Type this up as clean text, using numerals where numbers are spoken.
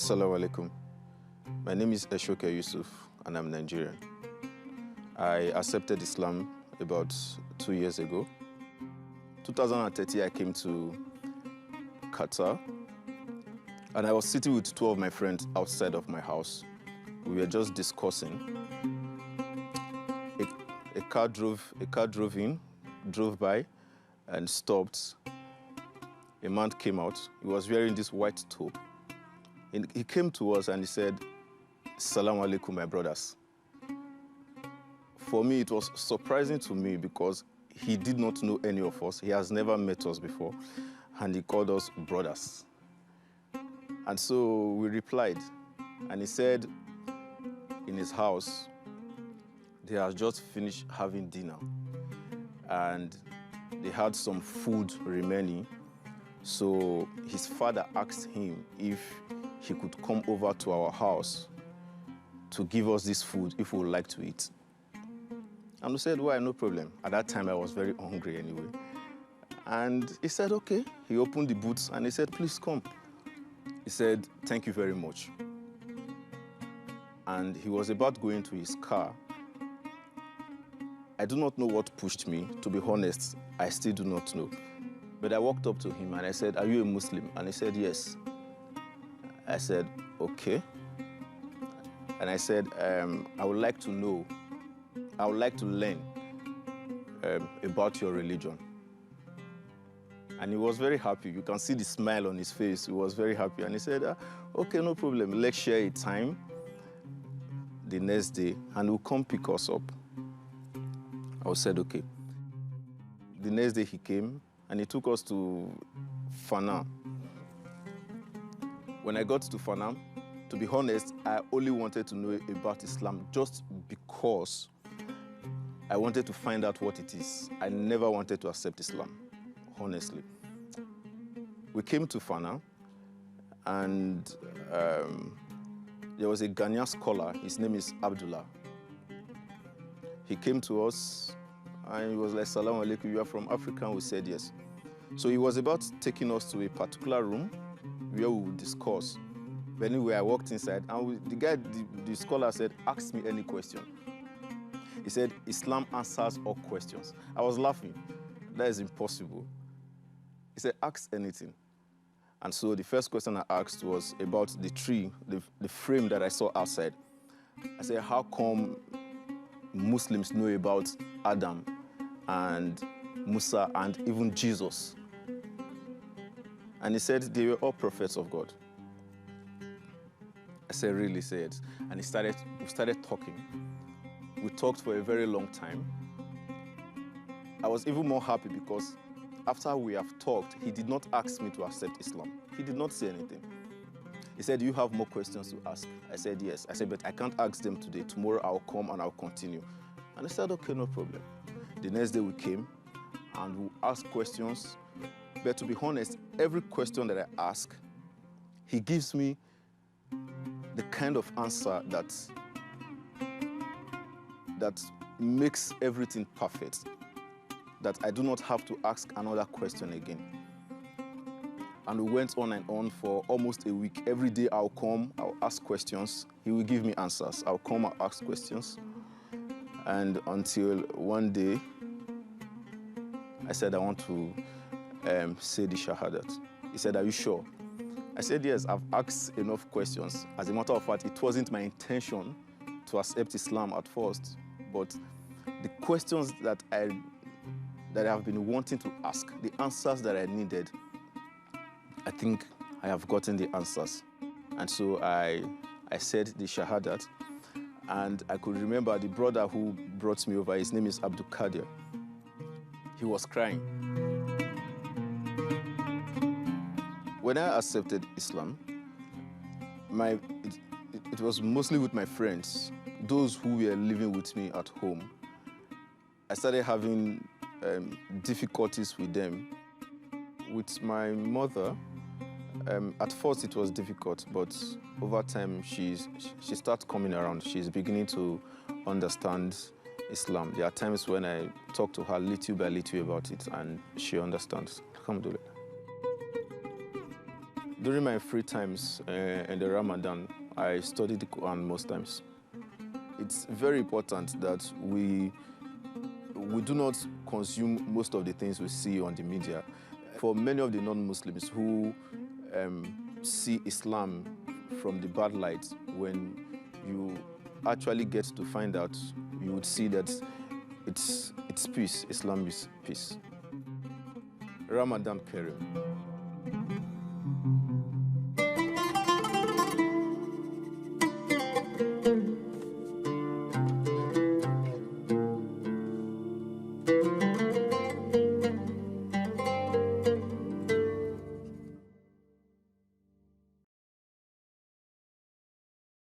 Assalamu alaikum. My name is Yusuf and I'm Nigerian. I accepted Islam about 2 years ago. 2013, I came to Qatar and I was sitting with 2 of my friends outside of my house. We were just discussing. A car drove by and stopped. A man came out. He was wearing this white top. And he came to us and he said, "Assalamu alaikum, my brothers." For me, it was surprising to me because he did not know any of us. He has never met us before. And he called us brothers. And so we replied. And he said in his house, they had just finished having dinner. And they had some food remaining. So his father asked him if he could come over to our house to give us this food if we would like to eat. And we said, "Why, no problem." At that time, I was very hungry anyway. And he said, okay. He opened the boots and he said, "Please come." He said, "Thank you very much." And he was about going to his car. I do not know what pushed me. To be honest, I still do not know. But I walked up to him and I said, "Are you a Muslim?" And he said, "Yes." I said, "Okay." And I said, I would like to learn about your religion." And he was very happy. You can see the smile on his face. He was very happy. And he said, "Okay, no problem. Let's share a time the next day and he'll come pick us up." I said, okay. The next day he came and he took us to Fana. When I got to Fana, to be honest, I only wanted to know about Islam just because I wanted to find out what it is. I never wanted to accept Islam, honestly. We came to Fana and there was a Ghanaian scholar. His name is Abdullah. He came to us and he was like, "Salaam alaikum, you are from Africa?" We said yes. So he was about taking us to a particular room where we would discuss. But anyway, I walked inside and the scholar said, "Ask me any question." He said, "Islam answers all questions." I was laughing. That is impossible. He said, "Ask anything." And so the first question I asked was about the tree, the frame that I saw outside. I said, "How come Muslims know about Adam and Musa and even Jesus?" And he said, "They were all prophets of God." I said, "Really?" He said. And we started talking. We talked for a very long time. I was even more happy because after we have talked, he did not ask me to accept Islam. He did not say anything. He said, "Do you have more questions to ask?" I said, "Yes." I said, "But I can't ask them today. Tomorrow I'll come and I'll continue." And he said, "Okay, no problem." The next day we came and we asked questions. But to be honest, every question that I ask, he gives me the kind of answer that makes everything perfect, that I do not have to ask another question again. And we went on and on for almost a week. Every day I'll come, I'll ask questions. He will give me answers. I'll come, I'll ask questions. And until one day, I said, "I want to say the Shahadat." He said, "Are you sure?" I said, "Yes, I've asked enough questions." As a matter of fact, it wasn't my intention to accept Islam at first, but the questions that I have been wanting to ask, the answers that I needed, I think I have gotten the answers. And so I said the Shahadat, and I could remember the brother who brought me over. His name is Abdul Kadir. He was crying. When I accepted Islam, it was mostly with my friends, those who were living with me at home. I started having difficulties with them. With my mother, at first it was difficult, but over time she starts coming around. She's beginning to understand Islam. There are times when I talk to her little by little about it and she understands. Alhamdulillah. During my free times in the Ramadan, I study the Quran most times. It's very important that we do not consume most of the things we see on the media. For many of the non-Muslims who see Islam from the bad light, when you actually get to find out, you would see that it's peace. Islam is peace. Ramadan Kareem.